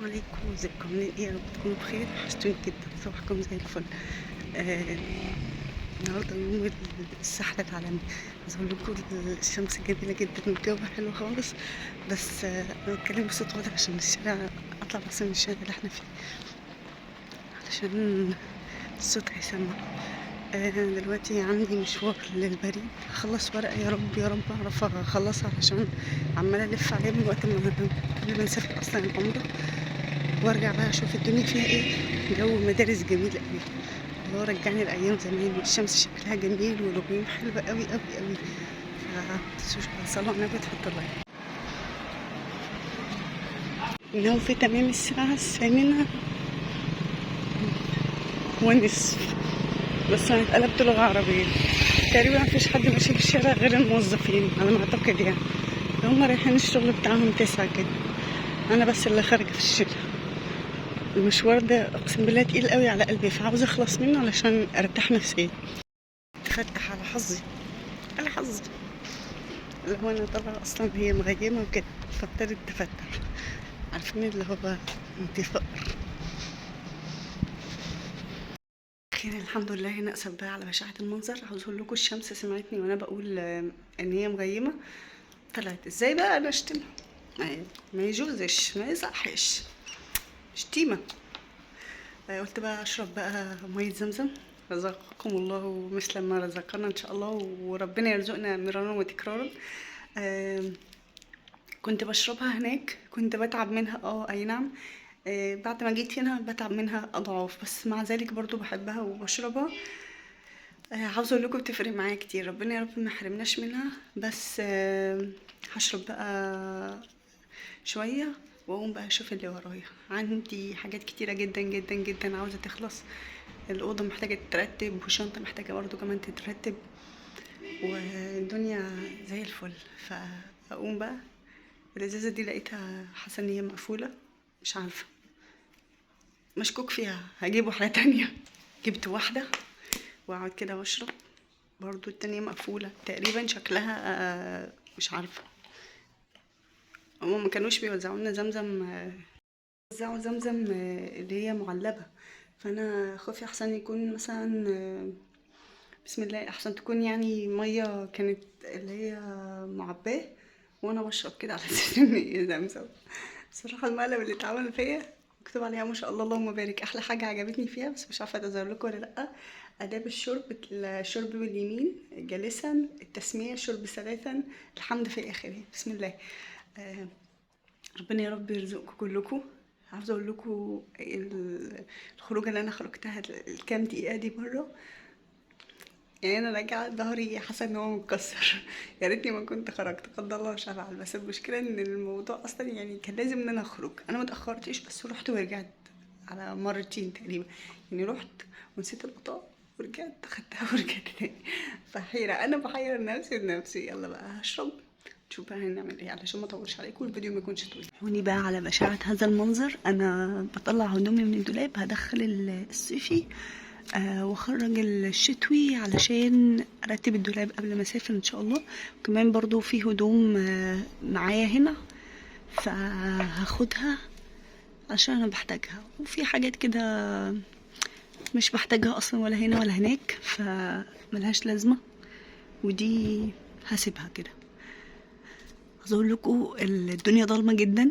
عليكم، ازيكم؟ عاملين ايه؟ يا رب تكونوا بخير. وحشتوني جدا، صباحكم زي الفل. آه النهارده يوم السحلة العالمي. عايزة اقول لكم الشمس جميلة جدا والجو حلو خالص. بس انا بتكلم بصوت واضح عشان الشارع، اطلع بس من الشارع اللي احنا فيه علشان الصوت هيسمع. دلوقتي عندي مشوار للبريد، هخلص ورقة يا رب يا رب اعرف اخلصها، علشان عمالة الف عليه من وقت ما قبل ما نسافر اصلا العمرة، وارجع بقى اشوف الدنيا فيها ايه. جو المدارس جميل قوي، اللي هو رجعني لايام زمان، والشمس شكلها جميل والغيوم حلوه قوي قوي قوي. فتنسوش بقى صلوا على النبي، تحط اللايك. انه في تمام الساعه 8 ونصف، بس انا اتقلبت لغه عربيه. تقريبا مفيش حد ماشي في الشارع غير الموظفين على ما اعتقد، يعني هم رايحين الشغل بتاعهم 9 كده. انا بس اللي خارجه في الشتاء. المشوار ده اقسم بالله تقيل قوي على قلبي، فعاوزه اخلص منه علشان ارتاح نفسيا. تفتح على حظي، على حظي، اللي هو انا طالعه اصلا هي مغيمه وكده، فابتدت تفتح. عارفين اللي هو انتفاء. خير الحمد لله. هنا اسف بقى على بشاعة المنظر. عاوز اقول لكم الشمس سمعتني وانا بقول ان هي مغيمه، طلعت ازاي بقى انا اشتمها؟ ما يجوزش، ما يصحش شتيمه. قلت بقى اشرب بقى ميه زمزم، رزقكم الله مثل ما رزقنا ان شاء الله، وربنا يرزقنا مرارا وتكرارا. كنت بشربها هناك، كنت بتعب منها، اي نعم. بعد ما جيت هنا بتعب منها اضعاف، بس مع ذلك برضو بحبها وبشربها. عاوزه اقول لكم بتفرق معايا كتير، ربنا يا رب ما يحرمناش منها. بس هشرب بقى شويه واقوم بقى اشوف اللي ورايا. عندي حاجات كتيره جدا جدا جدا عاوزه تخلص. الاوضه محتاجه تترتب، والشنطه محتاجه برضو كمان تترتب، والدنيا زي الفل. فاقوم بقى. الازازه دي لقيتها حاسه ان هي مقفوله، مش عارفه، مشكوك فيها، هجيبه حاجه تانية. جبت واحده واقعد كده واشرب. برضو التانية مقفوله تقريبا شكلها، مش عارفه. هما ما كانوش بيوزعوا لنا زمزم، وزعوا زمزم اللي هي معلبه. فانا خوفي احسن يكون مثلا، بسم الله، احسن تكون يعني ميه كانت اللي هي معباه، وانا بشرب كده على اساس ان هي زمزم. بصراحه المقلب اللي اتعمل فيا مكتوب عليها ما شاء الله اللهم بارك. احلى حاجه عجبتني فيها، بس مش عارفه تظهر لكم ولا لا: آداب الشرب: الشرب باليمين جالسا، التسمية: الشرب ثلاثا، الحمد في آخره. بسم الله. ربنا يا رب يرزقكم كلكم. عاوزه اقول لكم الخروجه اللي انا خرجتها الكام دقيقه دي بره، يعني انا راجعه ظهري حاسه ان هو متكسر. يا ريتني ما كنت خرجت، قدر الله مش هفعل. بس المشكله ان الموضوع اصلا يعني كان لازم ان انا اخرج. انا ما اتاخرتش، بس رحت ورجعت على مرتين تقريبا. يعني رحت ونسيت البطاقه، ورجعت اخدتها ورجعت تاني. فحيره، انا بحير نفسي بنفسي. يلا بقى هشرب، نشوف بقى هنعمل ايه علشان ما اطولش عليكم والفيديو ما يكونش طويل. هوني بقى على بشاعة هذا المنظر، انا بطلع هدومي من الدولاب، هدخل الصيفي واخرج الشتوي علشان ارتب الدولاب قبل ما اسافر ان شاء الله. وكمان برضو في هدوم معايا هنا، فهاخدها عشان انا بحتاجها، وفي حاجات كده مش بحتاجها اصلا ولا هنا ولا هناك، فملهاش لازمه، ودي هسيبها كده. عايزه اقول لكم الدنيا ضلمه جدا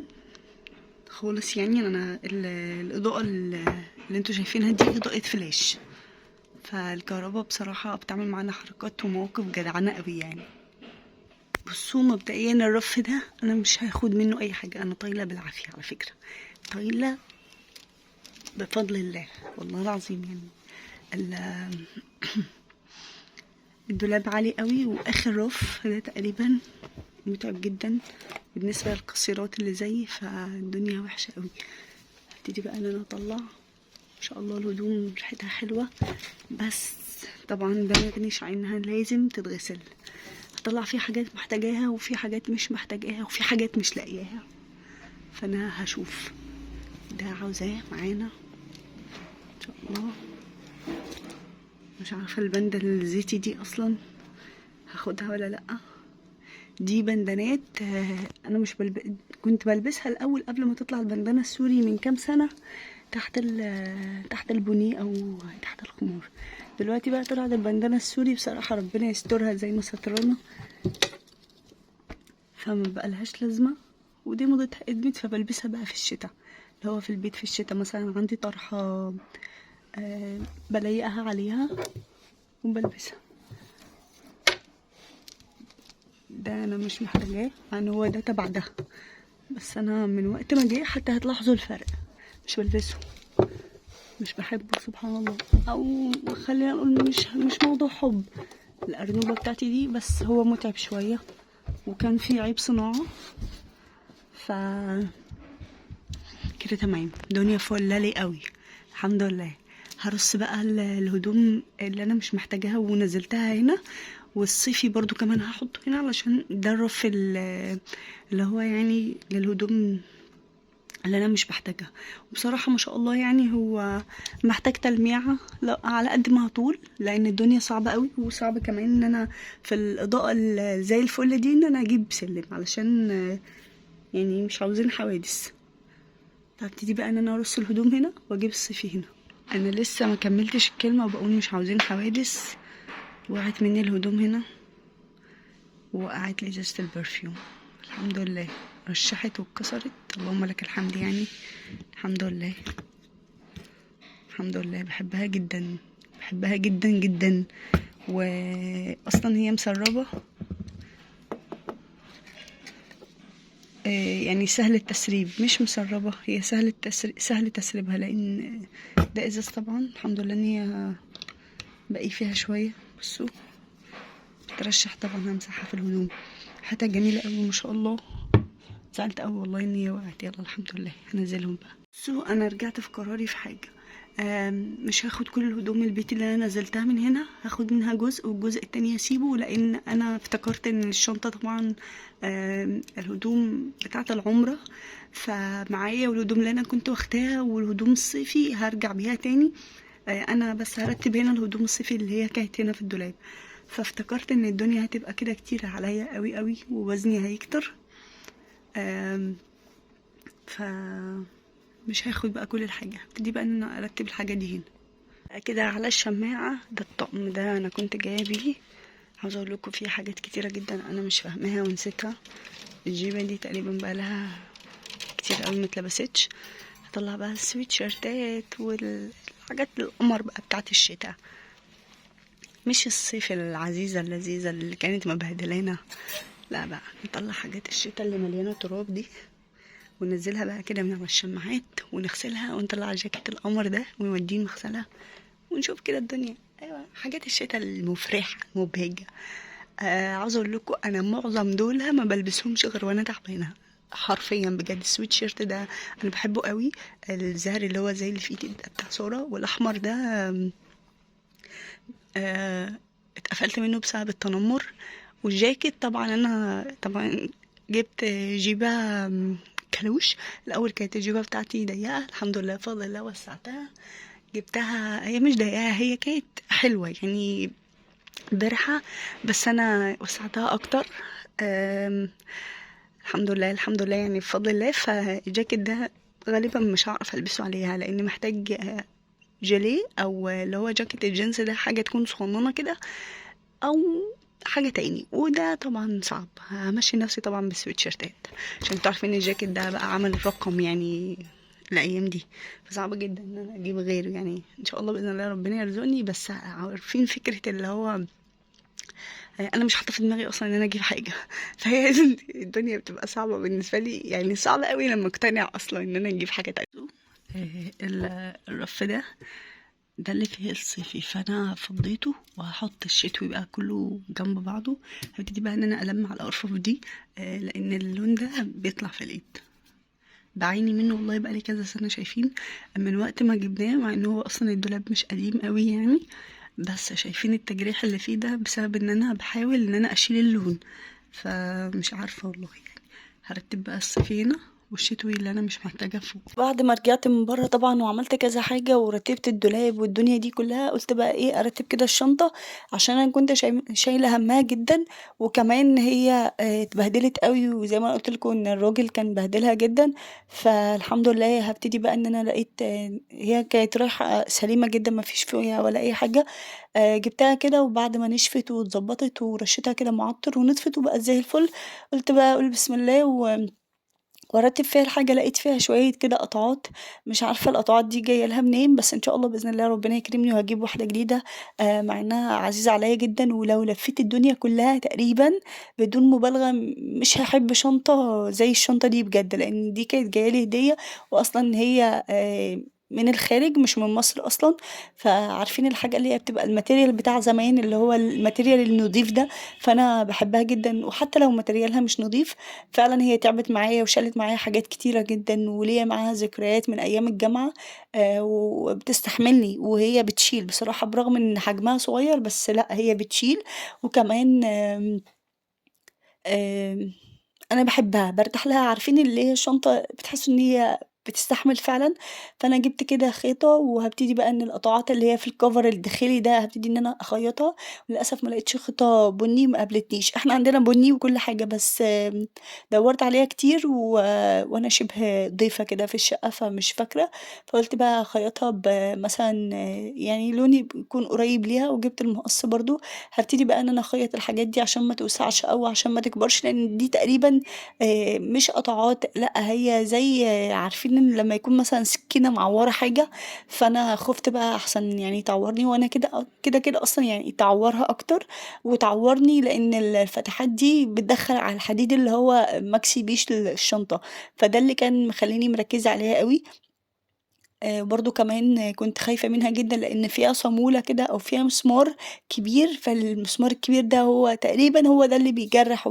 خالص، يعني انا الاضاءه اللي انتوا شايفينها دي اضاءه فلاش. فالكهرباء بصراحه بتعمل معانا حركات ومواقف جدعانه قوي يعني. بصوا، مبدئيا الرف ده انا مش هاخد منه اي حاجه، انا طايله بالعافيه على فكره، طايله بفضل الله والله العظيم. يعني الدولاب عالي قوي، واخر رف ده تقريبا متعب جدا بالنسبه للقصيرات اللي زي، فالدنيا وحشه قوي. هبتدي بقى ان انا اطلع ان شاء الله الهدوم ريحتها حلوه، بس طبعا ده ما يغنيش عن انها لازم تتغسل. هطلع فيه حاجات محتاجاها، وفي حاجات مش محتاجاها، وفي حاجات مش لاقياها، فانا هشوف ده عاوزاه معانا ان شاء الله. مش عارفه البنده الزيتي دي اصلا هاخدها ولا لا. دي بندانات انا مش كنت بلبسها الاول قبل ما تطلع البندانه السوري من كام سنه تحت البني او تحت الخمار. دلوقتي بقى طلعت البندانه السوري، بصراحه ربنا يسترها زي ما سترنا، فما بقالهاش لازمه، ودي موضتها ادمت، فبلبسها بقى في الشتاء، اللي هو في البيت في الشتاء مثلا عندي طرحه بلايقها عليها وبلبسها. ده انا مش محتاجاه، يعني هو ده تبع ده، بس انا من وقت ما جه حتى هتلاحظوا الفرق، مش بلبسه، مش بحبه سبحان الله، او خلينا نقول مش موضوع حب. الارنوبه بتاعتي دي بس هو متعب شويه، وكان في عيب صناعه، ف كده تمام، دنيا فلالي قوي الحمد لله. هرص بقى الهدوم اللي انا مش محتاجاها ونزلتها هنا، والصيفي برضو كمان هحطه هنا علشان ده الرف اللي هو يعني للهدوم اللي انا مش محتاجها. وبصراحه ما شاء الله يعني هو محتاج تلميعه على قد ما هطول، لان الدنيا صعبه قوي، وصعب كمان ان انا في الاضاءه زي الفل دي ان انا اجيب سلم، علشان يعني مش عاوزين حوادث. هبتدي بقى ان انا ارص الهدوم هنا واجيب الصيفي هنا. انا لسه ما كملتش الكلمه وبقول مش عاوزين حوادث، وقعت مني الهدوم هنا، وقعت لي ازازه البرفيوم، الحمد لله رشحت واتكسرت، اللهم لك الحمد يعني، الحمد لله الحمد لله. بحبها جدا، بحبها جدا جدا، واصلا هي مسربه، يعني سهل التسريب، مش مسربه، هي سهل تسريبها، لان ده ازاز طبعا، الحمد لله ان هي بقي فيها شويه. بصوا بترشح طبعا، همسحها في الهدوم، حتى جميله قوي ما شاء الله. زعلت قوي والله ان هي وقعت، يلا الحمد لله هنزلهم بقى. انا رجعت في قراري في حاجه، مش هاخد كل الهدوم البيت اللي انا نزلتها من هنا، هاخد منها جزء والجزء التاني هسيبه، لان انا افتكرت ان الشنطه طبعا الهدوم بتاعه العمره فمعايا، والهدوم اللي انا كنت واخداها والهدوم الصيفي هرجع بيها تاني. انا بس هرتب هنا الهدوم الصيفي اللي هي كانت هنا في الدولاب، فافتكرت ان الدنيا هتبقى كده كتير عليا قوي قوي، ووزني هيكتر، ف مش هاخد بقى كل الحاجه، ابتدي بقى ان انا ارتب الحاجه دي هنا كده على الشماعه. ده الطقم ده انا كنت جايه بيه، عاوزه اقول لكم فيه حاجات كتيره جدا انا مش فاهماها ونسيتها. الجيبه دي تقريبا بقى لها كتير قوي ما اتلبستش. هطلع بقى السويت شيرتات والحاجات القمر بقى بتاعت الشتاء، مش الصيف العزيزه اللذيذه اللي كانت مبهدلانا، لا بقى نطلع حاجات الشتاء اللي مليانه تراب دي، وننزلها بقى كده من على الشماعات ونغسلها، ونطلع جاكيت القمر ده ونوديه المغسله، ونشوف كده الدنيا. ايوه حاجات الشتاء المفرحه المبهجه. عاوزه اقول لكم انا معظم دولها ما بلبسهمش غير وانا تعبانه حرفيا بجد. السويت شيرت ده انا بحبه قوي، الزهري اللي هو زي اللي في ايدي ده بتاع ساره، والاحمر ده اتقفلت منه بسبب التنمر. والجاكيت طبعا انا طبعا جبت جيبه كلوش، الاول كانت الجيبه بتاعتي ضيقه، الحمد لله بفضل الله وسعتها، جبتها هي مش ضيقه، هي كانت حلوه يعني برحه، بس انا وسعتها اكتر. الحمد لله الحمد لله يعني بفضل الله. فالجاكيت ده غالبا مش هعرف البسه عليها، لان محتاج جيليه، او اللي هو جاكيت الجينز ده حاجه تكون صغننه كده، او حاجه تاني، وده طبعا صعب. همشي نفسي طبعا بالسويتشيرتات، عشان تعرفين ان الجاكيت ده بقى عمل رقم يعني الايام دي، فصعب جدا ان انا اجيب غيره يعني. ان شاء الله باذن الله ربنا يرزقني، بس عارفين فكره اللي هو انا مش حاطه في دماغي اصلا ان انا اجيب حاجه فهي الدنيا بتبقى صعبه بالنسبه لي، يعني صعبه قوي لما اقتنع اصلا ان انا اجيب حاجه تانية. الرف ده اللي فيه الصيفي، فانا فضيته وهحط الشتوي بقى كله جنب بعضه. هبتدي بقى ان انا المع الارفف دي، لان اللون ده بيطلع في الايد، بعيني منه والله بقى لي كذا سنه، شايفين من وقت ما جبناه، مع انه هو اصلا الدولاب مش قديم قوي يعني، بس شايفين التجريح اللي فيه ده بسبب ان انا بحاول ان انا اشيل اللون، فمش عارفه والله يعني. هرتب بقى الصيفي هنا والشتوي اللي انا مش محتاجاه فوق. بعد ما رجعت من بره طبعا وعملت كذا حاجه ورتبت الدولاب والدنيا دي كلها، قلت بقى ايه ارتب كده الشنطه، عشان انا كنت شايله همها جدا. وكمان هي اتبهدلت قوي، وزي ما قلت لكم ان الراجل كان بهدلها جدا. فالحمد لله هبتدي بقى ان انا لقيت هي كانت رايحه سليمه جدا، ما فيش فيها ولا اي حاجه. جبتها كده، وبعد ما نشفت واتظبطت ورشيتها كده معطر ونطفت وبقت زي الفل. قلت بقى اقول بسم الله وارتب فيها الحاجة، لقيت فيها شوية كده قطعات. مش عارفة القطعات دي جاية لها منين، بس ان شاء الله بإذن الله ربنا يكرمني وهجيب واحدة جديدة. مع انها عزيزة عليا جدا، ولو لفيت الدنيا كلها تقريبا بدون مبالغة مش هحب شنطة زي الشنطة دي بجد، لان دي كانت جاية لي هدية. واصلا هي من الخارج مش من مصر اصلا. فعارفين الحاجة اللي هي بتبقى الماتيريال بتاع زمان، اللي هو الماتيريال النضيف ده. فانا بحبها جدا، وحتى لو ماتيريالها مش نضيف فعلا هي تعبت معايا وشالت معايا حاجات كتيرة جدا، وليا معاها ذكريات من أيام الجامعة. وبتستحملني وهي بتشيل بصراحة، برغم إن حجمها صغير بس لأ هي بتشيل. وكمان آمم، أنا باحبها، بارتاح لها، عارفين اللي هي شنطة بتحسّوا إن هي بتستحمل فعلًا. فأنا جِبت كده خيطة وهابتدي بقى إن القطعات اللي هي في الcover الداخلي ده هابتدي إن أنا أخيّطها. للأسف ما لقيتش خيطة بُني، ما قابلتنيش. إحنا عندنا بُني وكل حاجة، بس دوّرت عليها كتير وأنا شِبه ضيفة كده في الشقة فمش فاكرة. فقُلت بقى هاخيّطها مثلًا يعني لون يكون قريب ليها، وجِبت المقص برضه. هابتدي بقى إن أنا أخيّط الحاجات دي عشان ما توسعش أوي، عشان ما تكبرش، لإن دي تقريبًا مش قطعات، لأ هي زي عارفين إن لمّا يكون مثلًا سكينة معوّرة حاجة. فأنا خُفت بقى أحسن يعني تعورني، وأنا كده أصلًا يعني تعورها أكتر وتعورني، لإن الفتحات دي بتدخّل على الحديد اللي هو ماكسي بيش الشنطة. فده اللي كان مخلّيني مركّزة عليها أوي. برضه كمان كنت خايفة منها جدًا، لإن فيها صامولة كده أو فيها مسمار كبير، فالمسمار الكبير ده هو تقريبًا هو ده اللي بيجرّح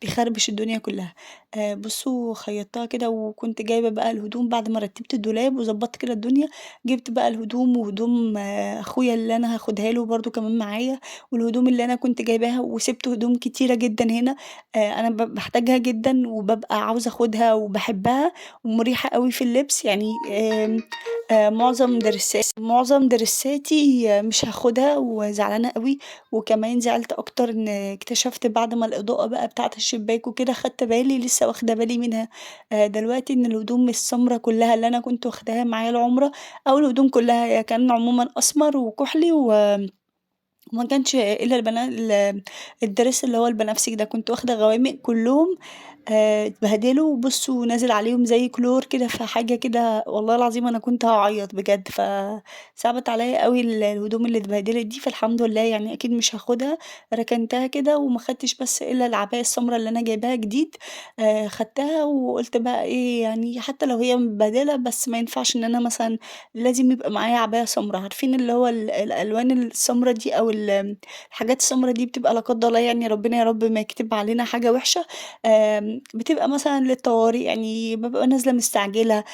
بيخربش الدنيا كلّها. بُصّوا خيّطتها كده، وكنت جايبة بقى الهدوم بعد ما رتّبت الدولاب وضبّطت كده الدنيا. جِبت بقى الهدوم وهدوم أخويا اللي أنا هاخدها له برضه كمان معايا، والهدوم اللي أنا كنت جايباها، وسِبت هدوم كتيرة جدًا هنا. أنا باحتاجها جدًا وبابقى عاوزة آخُدها وباحبها ومريحة أوي في اللبس. يعني معظم دريساتي مش هاخدها وزعلانة أوي. وكمان زعلت أكتر إن اكتشفت بعد ما الإضاءة بقى بتاعة الشباك وكده خدت بالي، لسه واخدة بالي منها دلوقتي، إن الهدوم السمرا كلّها اللي أنا كنت واخداها معايا العُمرة، أو الهدوم كلّها هي كان عمومًا أسمر وكحلي وما كانش إلا الدريس اللي هو البنفسجي ده، كنت واخدة غوامق كلّهم اتبهدلوا وبُصّوا نازل عليهم زي كلور كده، فحاجة كده والله العظيم أنا كنت هاعيّط بجد. فصعبت عليّا أوي الهدوم اللي اتبهدلت دي. فالحمد لله يعني أكيد مش هاخدها، ركنتها كده وما خدتش بس إلا العباية السمرا اللي أنا جايباها جديد. خدتها وقُلت بقى إيه، يعني حتى لو هي متبهدلة بس ما ينفعش إن أنا مثلًا لازم يبقى معايا عباية سمرا. عارفين اللي هو الألوان السمرا دي أو الحاجات السمرا دي بتبقى لا قدّر الله، يعني ربنا يا رب ما يكتب علينا حاجة وِحشة. بتبقى مثلًا للطوارئ، يعني بابقى نازلة مستعجلة.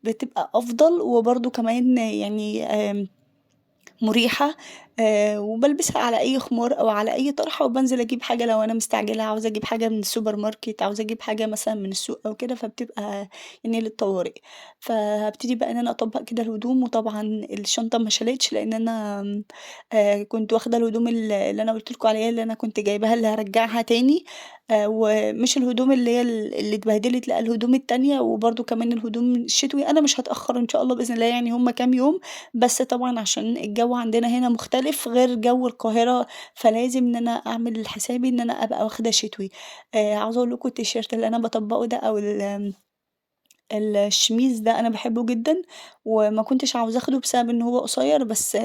بتبقى أفضل، وبرضه كمان يعني مُريحة. وبالبسها على أي خمار أو على أي طرحة، وبانزل أجيب حاجة لو أنا مستعجلة، عاوزة أجيب حاجة من السوبر ماركت، عاوزة أجيب حاجة مثلًا من السوق أو كده، فبتبقى يعني للطوارئ. فهابتدي بقى إن أنا أطبّق كده الهدوم، وطبعًا الشنطة ما شالتش لإن أنا كنت واخدة الهدوم اللي أنا قُلت لكم عليها، اللي أنا كنت جايباها اللي هارجّعها تاني. ومش الهدوم اللي هي اللي اتبهدلت، لأ الهدوم التانية، وبرضه كمان الهدوم الشتوي. أنا مش هاتأخّر إن شاء الله بإذن الله، يعني هُم كام يوم. بس طبعًا عشان الجو عندنا هنا مختلف غير جو القاهرة، فلازم إن أنا أعمل حسابي إن أنا أبقى واخدة شتوي. عاوزة أقول لكم التيشيرت اللي أنا باطبّقه ده أو الشميز ده أنا باحبه جدًا، وما كنتش عاوزاه آخده بسبب إن هو قصير، بس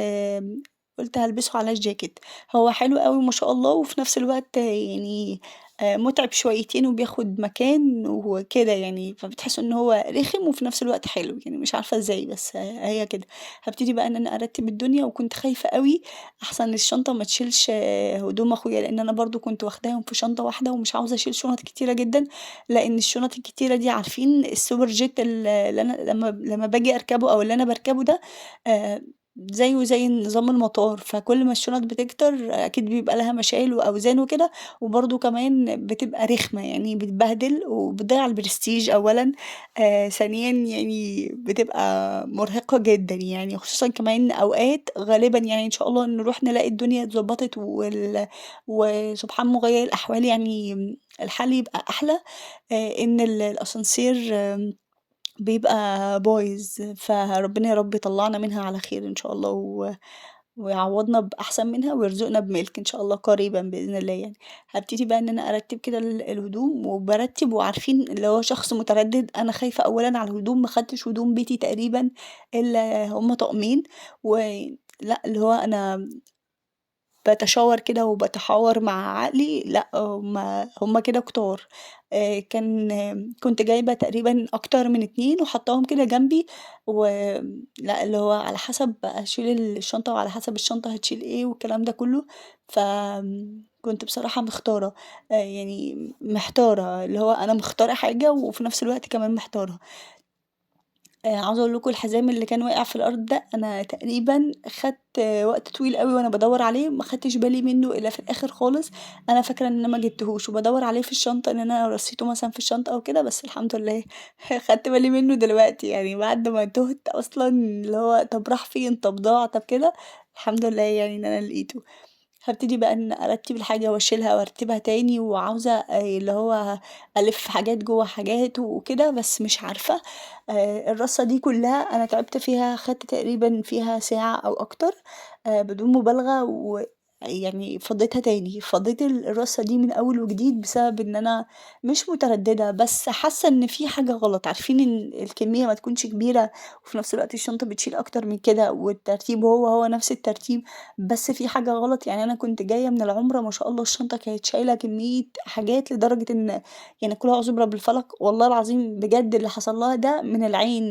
قُلت هالبسه على الجاكيت. هو حلو أوي ما شاء الله، وفي نفس الوقت يعني مُتعب شويتين وبياخد مكان وكده يعني، فبتحسّوا إن هو رخم وفي نفس الوقت حلو، يعني مش عارفة إزاي بس هي كده. هابتدي بقى إن أنا أرتّب الدنيا، وكنت خايفة أوي أحسن الشنطة ما تشيلش هدوم أخويا، لإن أنا برضه كنت واخداهم في شنطة واحدة ومش عاوزة أشيل شُنط كتيرة جدًا. لإن الشنط الكتيرة دي عارفين السوبر جيت اللي أنا لمّا باجي أركبه أو اللي أنا باركبه ده، آآ زيه زي نظام المطار، فكل ما الشنط بتكتر أكيد بيبقى لها مشايل وأوزان وكده، وبرضه كمان بتبقى رخمة، يعني بتبهدل وبتضيّع الprestige أولًا، ثانيًا يعني بتبقى مرهقة جدًا يعني، خصوصًا كمان أوقات غالبًا يعني إن شاء الله نروح نلاقي الدنيا اتضبطت وسبحان مغيّر الأحوال يعني الحال يبقى أحلى، إن الأسانسير بيبقى بايظ، فربنا يا رب يطلّعنا منها على خير إن شاء الله ويعوّضنا بأحسن منها ويرزقنا بمِلك إن شاء الله قريبًا بإذن الله يعني. هابتدي بقى إن أنا أرتّب كده الهدوم وبارتّب وعارفين اللي هو شخص متردد، أنا خايفة أولًا على الهدوم، ما خدتش هدوم بيتي تقريبًا إلا هُم طقمين لأ، اللي هو أنا باتشاور كده وباتحاور مع عقلي لأ، هُم كده كتار. كنت جايبة تقريبًا أكتر من 2 وحاطاهم كده جنبي لأ، اللي هو على حسب أشيل الشنطة وعلى حسب الشنطة هتشيل إيه والكلام ده كلّه، كنت بصراحة مختارة، يعني محتارة، اللي هو أنا مختارة حاجة وفي نفس الوقت كمان محتارة. عاوزة أقول لكم الحزام اللي كان واقع في الأرض ده أنا تقريبًا خدت وقت طويل أوي وأنا بادوّر عليه، ما خدتش بالي منه إلا في الآخر خالص، أنا فاكرة إن أنا ما جبتهوش وبادوّر عليه في الشنطة إن أنا رصيته مثلًا في الشنطة أو كده، بس الحمد لله خدت بالي منه دلوقتي يعني بعد ما تُهت أصلًا اللي هو طب راح فين، طب ضاع، طب كده، الحمد لله يعني إن أنا لقيته. هابتدي بقى إن أرتّب الحاجة وأشيلها وأرتّبها تاني وعاوزة اللي هو ألِف حاجات جوّه حاجات وكده، بس مش عارفة. الرصة دي كلّها أنا تعبت فيها، خدت تقريبًا فيها ساعة أو أكتر بدون مبالغة يعني فضّيتها تاني، فضّيت الرصة دي من أول وجديد بسبب إن أنا مش مترددة، بس حاسة إن في حاجة غلط، عارفين إن الكمية ما تكونش كبيرة وفي نفس الوقت الشنطة بتشيل أكتر من كده والترتيب هو نفس الترتيب، بس في حاجة غلط، يعني أنا كنت جاية من العُمرة ما شاء الله الشنطة كانت شايلة كمية حاجات لدرجة إن يعني قُل أعوذ برب الفلق، والله العظيم بجد اللي حصل لها ده من العين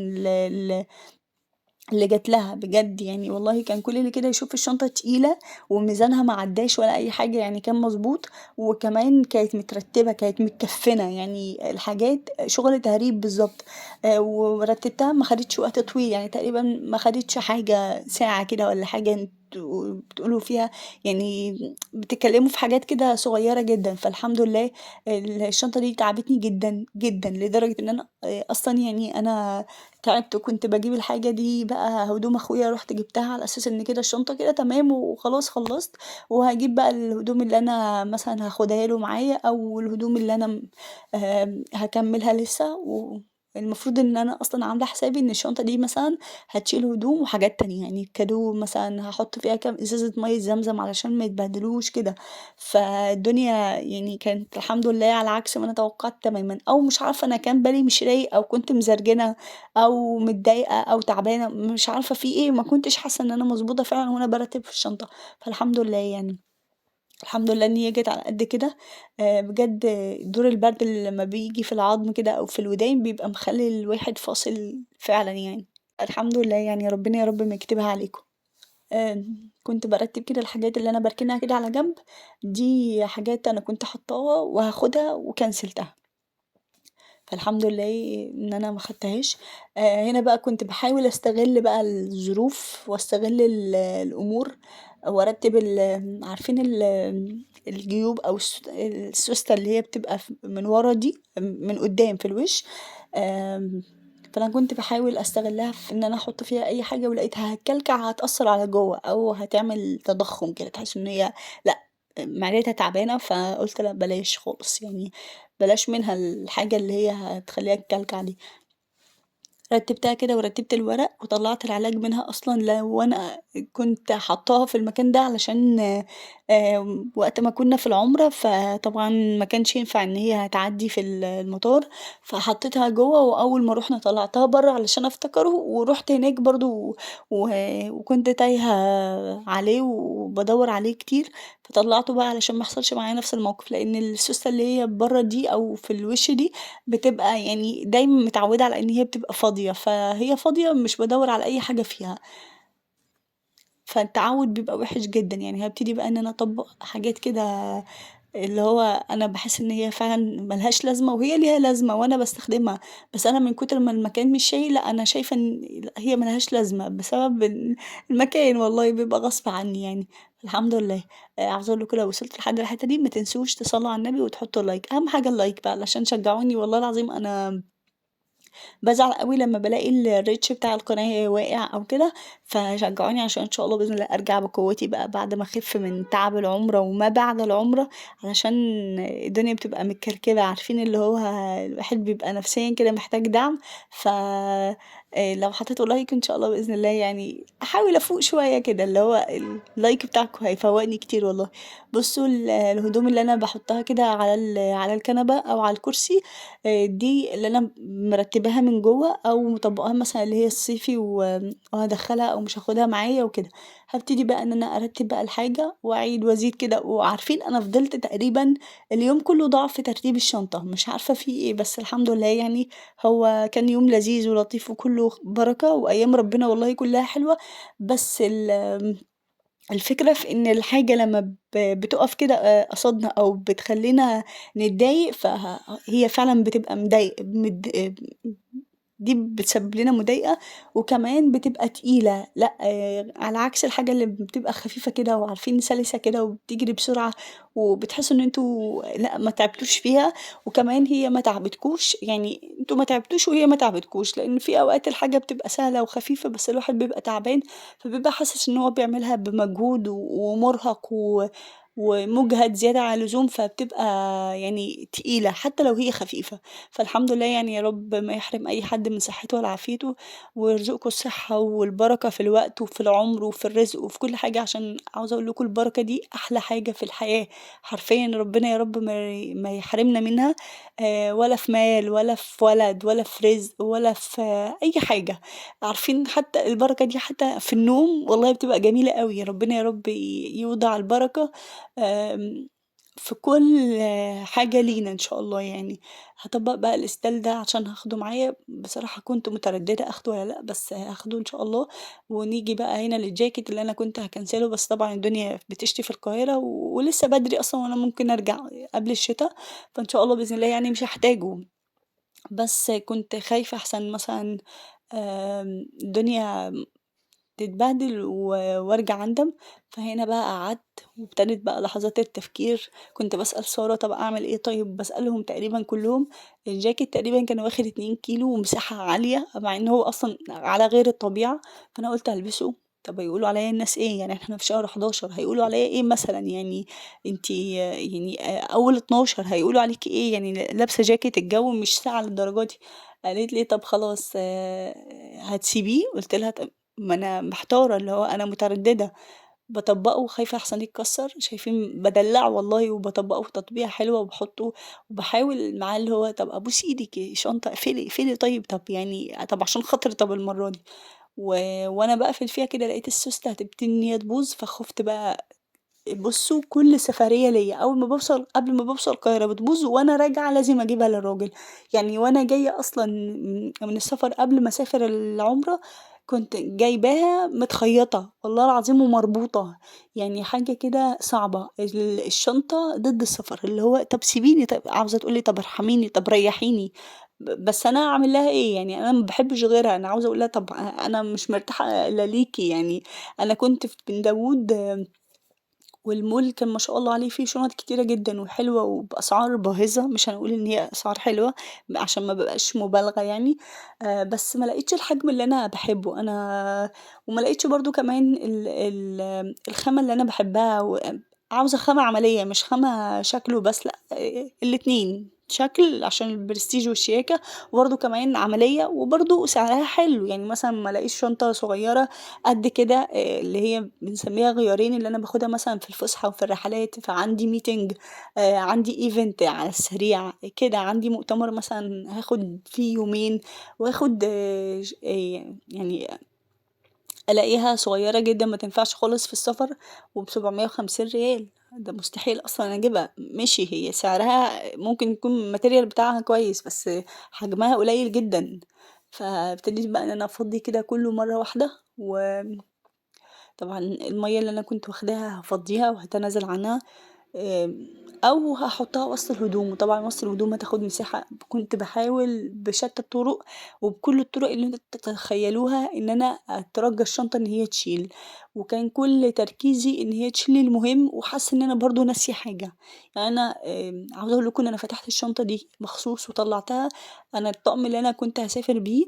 اللي جات لها بجد يعني والله كان كل اللي كده يشوف الشنطة تقيلة وميزانها ما عدّاش ولا أي حاجة يعني كان مضبوط، وكمان كانت مترتّبة، كانت متكفّنة، يعني الحاجات شُغل تهريب بالضبط، ورتّبتها ما خدتش وقت طويل، يعني تقريبًا ما خدتش حاجة ساعة كده والّا حاجة أنتم بتقولوا فيها يعني بتتكلّموا في حاجات كده صغيّرة جدًا، فالحمد لله الشنطة دي تعبتني جدًا، جدًا، لدرجة إن أنا أصلًا يعني أنا تعبت وكنت باجيب الحاجة دي بقى هدوم أخويا رُحت جبتها على أساس إن كده الشنطة كده تمام وخلاص خلّصت، وهاجيب بقى الهدوم اللي أنا مثلًا هاخدها له معايا أو الهدوم اللي أنا هاكمّلها لسه، والمفروض إن أنا أصلًا عاملة حسابي إن الشنطة دي مثلًا هتشيل هدوم وحاجات تانية، يعني كادو مثلًا هاحط فيها كام إزازة مَيّة زمزم علشان ما يتبهدلوش كده، فالدنيا يعني كانت الحمد لله على عكس ما أنا توقعت تمامًا، أو مش عارفة أنا كان بالي مش رايق أو كنت مزرجنة أو متضايقة أو تعبانة، مش عارفة في إيه، ما كنتش حاسة إن أنا مضبوطة فعلًا وأنا بارتّب في الشنطة، فالحمد لله يعني، الحمد لله إن هي جات على قد كده، بجد دور البرد اللي لمّا بييجي في العضم كده أو في الودان بيبقى مخلّي الواحد فاصل فعلًا يعني، الحمد لله يعني ربنا يا رب ما يكتبها عليكم. كنت بارتّب كده الحاجات اللي أنا باركنها كده على جنب، دي حاجات أنا كنت حاطاها وهاخدها وكنسلتها. فالحمد لله إن أنا ما خدتهاش. هنا بقى كنت باحاول أستغل بقى الظروف وأستغل الأمور وأرتّب عارفين الجيوب أو السوستة اللي هي بتبقى من ورا دي، من قدّام في الوِش، آمم، فأنا كنت باحاول أستغلها في إن أنا أحط فيها أي حاجة ولقيتها هتكلكع هتأثّر على جوّه أو هتعمل تضخُّم كده، تحس إن هي لأ، معدتها تعبانة فقُلت لأ بلاش خالص يعني بلاش منها الحاجة اللي هي هتخلّيها تكلكع دي. رتّبتها كده ورتّبت الورق وطلّعت العلاج منها أصلًا لو أنا كنت حاطاها في المكان ده علشان وقت ما كنا في العُمرة، فطبعًا ما كانش ينفع إن هي هتعدّي في المطار، فحطيتها جوّه وأول ما رُحنا طلعتها برّه علشان أفتكره، ورُحت هناك برضه و وكنت تايهة عليه وبادوّر عليه كتير، فطلّعته بقى علشان ما يحصلش معايا نفس الموقف، لإن السوستة اللي هي برّه دي أو في الوش دي بتبقى يعني دايمًا متعودة على إن هي بتبقى فاضية، فهي فاضية مش بادوّر على أي حاجة فيها، فالتعوّد بيبقى وِحِش جدًا، يعني هابتدي بقى إن أنا أطبّق حاجات كده اللي هو أنا باحس إن هي فعلًا ما لهاش لازمة وهي ليها لازمة وأنا باستخدمها، بس أنا من كتر ما المكان مش شايل لأ، أنا شايفة إن لأ هي ما لهاش لازمة بسبب المكان والله بيبقى غصب عني يعني. الحمد لله. عاوزة أقول لكم لو وصلتوا لحد الحتة دي ما تنسوش تصلّوا على النبي وتحطوا لايك، أهم حاجة اللايك بقى علشان شجعوني والله العظيم أنا بازعل أوي لمّا بالاقي الreach بتاع القناة واقع أو كده، فشجعوني عشان إن شاء الله بإذن الله أرجع بقوتي بقى بعد ما أخف من تعب العُمرة وما بعد العُمرة، علشان الدنيا بتبقى متكركبة، عارفين اللي هو الواحد بيبقى نفسيًا كده محتاج دعم، ف لو حطيتوا لايك إن شاء الله بإذن الله يعني أحاول أفوق شوية كده، اللي هو اللايك بتاعكم هيفوّقني كتير والله. بُصّوا الهدوم اللي أنا باحطها كده على الكنبة أو على الكرسي دي اللي أنا مرتباها من جوه أو مطبقاها مثلا اللي هي الصيفي وهدخلها أو مش هاخدها معايا وكده. هبتدي بقى إن أنا أرتب بقى الحاجة وأعيد وأزيد كده وعارفين أنا فضلت تقريبا اليوم كله ضاع في ترتيب الشنطة مش عارفة في ايه بس الحمد لله يعني هو كان يوم لذيذ ولطيف وكله بركة وأيام ربنا والله كلها حلوة. بس الفكرة في إن الحاجة لمّا بتُقف كده قصادنا أو بتخلّينا نتضايق، هي فعلًا بتبقى دي بتسبب لنا مضايقة، وكمان بتبقى تقيلة، لأ على عكس الحاجة اللي بتبقى خفيفة كده وعارفين سلسة كده وبتجري بسرعة، وبتحسّوا إن أنتم لأ ما تعبتوش فيها، وكمان هي ما تعبتكوش، يعني أنتم ما تعبتوش وهي ما تعبتكوش، لإن في أوقات الحاجة بتبقى سهلة وخفيفة بس الواحد بيبقى تعبان فبيبقى حاسس إن هو بيعملها بمجهود ومُرهق ومُجهد زيادة عن اللزوم، فبتبقى يعني تقيلة حتى لو هي خفيفة. فالحمد لله يعني يا رب ما يحرم أي حد من صحته ولا عافيته، ويرزقكم الصحة والبركة في الوقت وفي العمر وفي الرزق وفي كل حاجة، عشان عاوزة أقول لكم البركة دي أحلى حاجة في الحياة، حرفيًا ربنا يا رب ما يحرمنا منها ولا في مال ولا في ولد ولا في رزق ولا في أي حاجة. عارفين حتى البركة دي حتى في النوم والله بتبقى جميلة أوي، ربنا يا رب يوضع البركة آمم في كل حاجة لينا إن شاء الله يعني. هاطبّق بقى الإسدال ده عشان هاخده معايا، بصراحة كنت مترددة آخده والّا لأ، بس هاخده إن شاء الله، ونيجي بقى هنا للجاكيت اللي أنا كنت هاكنسله، بس طبعًا الدنيا بتشتي في القاهرة ولسه بدري أصلًا وأنا ممكن أرجع قبل الشتا، فإن شاء الله بإذن الله يعني مش هاحتاجه. بس كنت خايفة أحسن مثلًا الدنيا تتبهدل وارجع أندم، فهنا بقى قعدت وابتدت بقى لحظات التفكير، كنت باسأل سارة طب أعمل إيه طيب، باسألهم تقريبًا كلّهم، الجاكيت تقريبًا كان واخد 2 كيلو ومساحة عالية، مع إن هو أصلًا على غير الطبيعة، فأنا قُلت هالبسه طب هيقولوا عليَّ الناس إيه، يعني إحنا في شهر 11 هيقولوا عليَّ إيه مثلًا يعني أنتِ يعني أول 12 هيقولوا عليكِ إيه، يعني لابسة جاكيت الجو مش ساقعة للدرجة دي، قالت لي طب خلاص هتسيبيه؟ قُلت لها ما أنا محتارة، اللي هو أنا مترددة، باطبّقه وخايفة أحسن يتكسّر، شايفين بادلّعه والله وباطبّقه تطبيعة حلوة وباحطّه وباحاول معاه اللي هو طَب أبوس إيدِك شنطة اقفلي طيب، طَب يعني طَب عشان خاطري طَب المرّة دي، وأنا باقفل فيها كده لقيت السوستة هتبتدي إن هي تبوظ، فخُفت بقى بُصّوا كل سفرية ليّا أول ما باوصل قبل ما باوصل القاهرة بتبوظ وأنا راجعة لازم أجيبها للراجل، يعني وأنا جاية أصلًا من السفر قبل ما أسافر العُمرة كنت جايباها متخيّطة والله العظيم ومربوطة، يعني حاجة كده صعبة، الشنطة ضد السفر، اللي هو طَب سيبيني طَب عاوزة تقول لي طَب ارحميني، طَب ريّحيني، بس أنا أعمل لها إيه، يعني أنا ما باحبش غيرها، أنا عاوزة أقول لها طَب أنا مش مرتاحة إلا ليكِ يعني، أنا كنت في بن داوود والمول كان ما شاء الله عليه فيه شُنط كتيرة جدًا وحلوة وبأسعار باهظة، مش هنقول إن هي أسعار حلوة عشان ما ابقاش مبالغة يعني، بس ما لقيتش الحجم اللي أنا باحبه، وما لقيتش برضه كمان الخامة اللي أنا باحبها عاوزة خامة عملية مش خامة شكل وبس لأ، الاتنين، شكل عشان البرستيج والشياكة، وبرضه كمان عملية وبرضه سعرها حلو، يعني مثلًا ما الاقيش شنطة صغيرة قد كده اللي هي بنسميها غيارين اللي أنا باخدها مثلًا في الفسحة وفي الرحلات، فعندي meeting عندي event على السريع كده، عندي مؤتمر مثلًا هاخد فيه يومين وآخد يعني ألاقيها صغيرة جدًا ما تنفعش خالص في السفر وب750 ريال ده مستحيل أصلًا أجيبها، ماشي هي سعرها ممكن يكون الmaterial بتاعها كويس بس حجمها قليل جدًا، فابتديت بقى إن أنا أفضّي كده كلّه مرّة واحدة طبعًا المَيّة اللي أنا كنت واخداها هافضّيها وهاتنازل عنها، أو هاحطها وسط الهدوم، وطبعًا وسط الهدوم هتاخد مساحة. كنت باحاول بشتى الطرق وبكل الطرق اللي انتوا تتخيلوها إن أنا أترجى الشنطة إن هي تشيل، وكان كل تركيزي إن هي تشيل المهم، وحاسة إن أنا برضه ناسية حاجة. يعني أنا عاوزة أقول لكم إن أنا فتحت الشنطة دي مخصوص وطلعتها. أنا الطقم اللي أنا كنت هاسافر بيه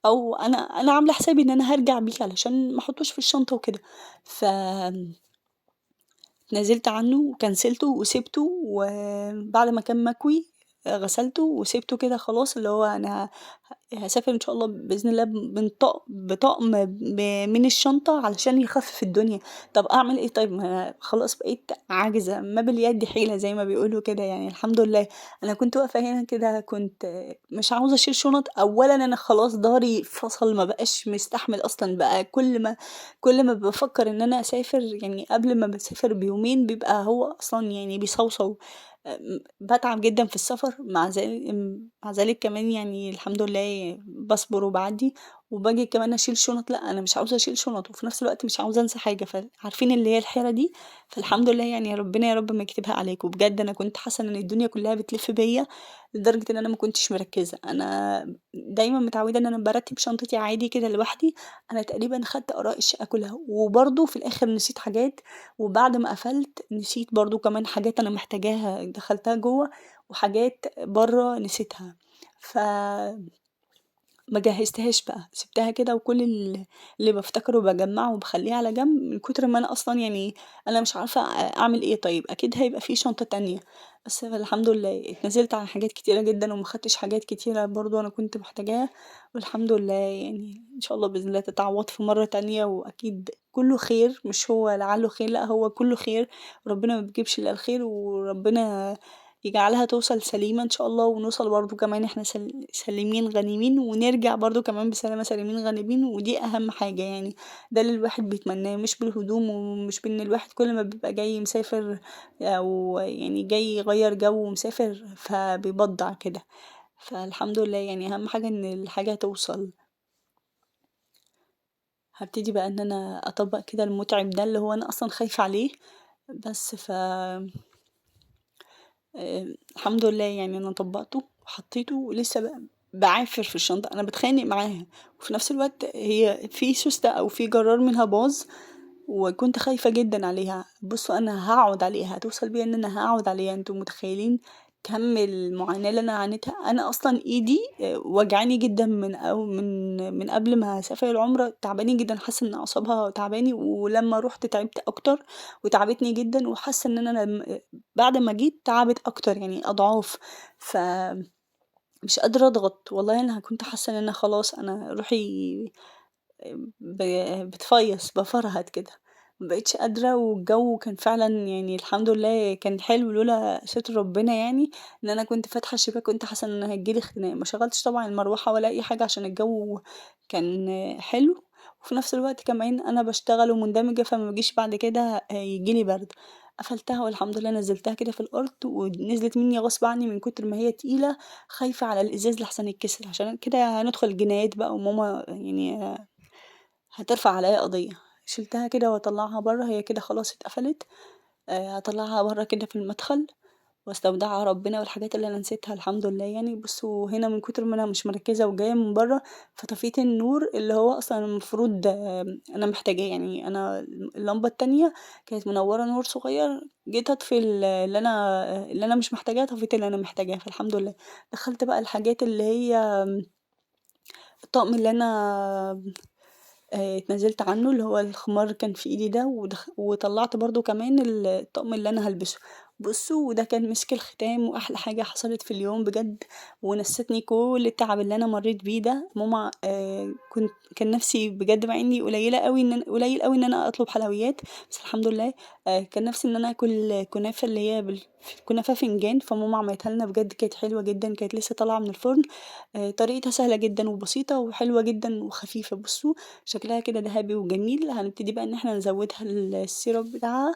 أو أنا عاملة حسابي إن أنا هارجع بيه علشان ما احطوش في الشنطة وكده. ف اتنازلت عنه وكنسلته وسِبته، وبعد ما كان مكوي غسلته وسِبته كده خلاص، اللي هو أنا هاسافر إن شاء الله بإذن الله بطقم من الشنطة علشان يخفف الدنيا. طب أعمل إيه طيب؟ ما أنا خلاص بقيت عاجزة، ما باليد حيلة زي ما بيقولوا كده يعني الحمد لله. أنا كنت واقفة هنا كده كنت مش عاوزة أشيل شنط. أولًا أنا خلاص ضهري فصل ما بقاش مستحمل أصلًا، بقى كل ما بافكر إن أنا أسافر يعني قبل ما باسافر بيومين بيبقى هو أصلًا يعني بيصوصو. باتعب جدًا في السفر مع ذلك كمان يعني الحمد لله باصبر وباعدّي، وباجي كمان أشيل شنط. لأ أنا مش عاوزة أشيل شنط وفي نفس الوقت مش عاوزة أنسى حاجة، عارفين اللي هي الحيرة دي. فالحمد لله يعني ربنا يا رب ما يكتبها عليكم. بجد أنا كنت حاسة إن الدنيا كلها بتلف بيّا لدرجة إن أنا ما كنتش مركزة. أنا دايمًا متعودة إن أنا بارتّب شنطتي عادي كده لوحدي. أنا تقريبًا خدت آراء الشقة كلها، وبرضه في الآخر نسيت حاجات، وبعد ما قفلت نسيت برضه كمان حاجات أنا محتاجاها دخلتها جوّه، وحاجات برّه نسيتها. ما جهزتهاش بقى، سِبتها كده وكل اللي بافتكره باجمّعه وباخلّيه على جنب من كتر ما أنا أصلًا يعني أنا مش عارفة أعمل إيه طيب. أكيد هيبقى في شنطة تانية، بس الحمد لله اتنازلت عن حاجات كتيرة جدًا وما خدتش حاجات كتيرة برضه أنا كنت محتاجاها. والحمد لله يعني إن شاء الله بإذن الله تتعوّض في مرّة تانية، وأكيد كُلّه خير مش هو لعله خير، لأ هو كُلّه خير. وربنا ما بيجيبش إلا الخير، وربنا يجعلها توصل سليمة إن شاء الله، ونوصل برضه كمان إحنا سالمين غانمين، ونرجع برضه كمان بسلامة سالمين غانمين، ودي أهم حاجة يعني. ده اللي الواحد بيتمناه مش بالهدوم ومش بإن الواحد كل ما بيبقى جاي مسافر أو يعني جاي يغيّر جو ومسافر فبيبضّع كده. فالحمد لله يعني أهم حاجة إن الحاجة توصل. هابتدي بقى إن أنا أطبّق كده المُتعب ده اللي هو أنا أصلًا خايفة عليه. بس الحمد لله يعني أنا طبّقته وحطيته ولسه باعافر في الشنطة. أنا باتخانق معاها، وفي نفس الوقت هي في سوستة أو في جرار منها باظ، وكنت خايفة جدًا عليها. بُصّوا أنا هاقعد عليها، هتوصل بيّا إن أنا هاقعد عليها. أنتم متخيلين كَم المعاناة اللي أنا عانيتها؟ أنا أصلًا إيدي واجعاني جدًا من قبل ما أسافر العُمرة، تعباني جدًا، حاسة إن أعصابها تعباني، ولمّا رُحت تعبت أكتر وتعبتني جدًا، وحاسة إن أنا بعد ما جيت تعبت أكتر يعني أضعاف. فمش قادرة أضغط. والله أنا كنت حاسة إن أنا خلاص أنا روحي ب بتفيّص، بافرهد كده. ما بقيتش قادرة والجو كان فعلًا يعني الحمد لله كان حلو لولا ستر ربنا يعني. إن أنا كنت فاتحة الشباك كنت حاسة إن هييجي لي خناق. ما شغّلتش طبعًا المروحة ولا أي حاجة عشان الجو كان حلو، وفي نفس الوقت كمان أنا باشتغل ومندمجة فما ييجيش بعد كده ييجي لي برد. قفلتها والحمد لله نزّلتها كده في الأرض، ونزلت مني غصب عني من كتر ما هي تقيلة. خايفة على الإزاز لأحسن يتكسر، عشان كده هندخل جنايات بقى وماما يعني هترفع عليَّ قضية. شِلتها كده وأطلّعها برّه، هي كده خلاص اتقفلت. هاطلّعها برّه كده في المدخل واستودعها ربنا والحاجات اللي أنا نسيتها الحمد لله يعني. بُصّوا هنا من كتر ما أنا مش مركّزة وجاية من برّه، فطفيت النور اللي هو أصلًا المفروض أنا محتاجاه. يعني أنا اللمبة التانية كانت منوّرة نور صغير، جيت أطفي اللي أنا مش محتاجاه، طفيت اللي أنا محتاجاه، فالحمد لله. دخّلت بقى الحاجات اللي هي الطقم اللي أنا اتنازلت عنه، اللي هو الخمار كان في إيدي ده، وطلّعت برضه كمان الطقم اللي أنا هالبسه. بُصّوا وده كان مسك الختام وأحلى حاجة حصلت في اليوم بجد، ونسّتني كل التعب اللي أنا مرّيت بيه ده. ماما كان نِفْسي بجد مع إني قليل أوي إن أنا أطلب حلويات، بس الحمد لله كان نِفْسي إن أنا آكل كنافة اللي هي كنافة فنجان، فماما عملتها لنا بجد كانت حلوة جدًا، كانت لسه طالعة من الفرن. طريقتها سهلة جدًا وبسيطة وحلوة جدًا وخفيفة. بُصّوا شكلها كده دهبي وجميل. هنبتدي بقى إن إحنا نزوّدها السيرب بتاعها.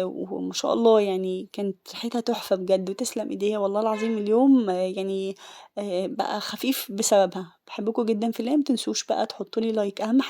وما شاء الله يعني كانت ريحتها تحفة بجد وتسلم إيديها والله العظيم اليوم يعني بقى خفيف بسببها. باحبكم جدًا في الله، ما تنسوش بقى تحطّوا لي لايك. أهم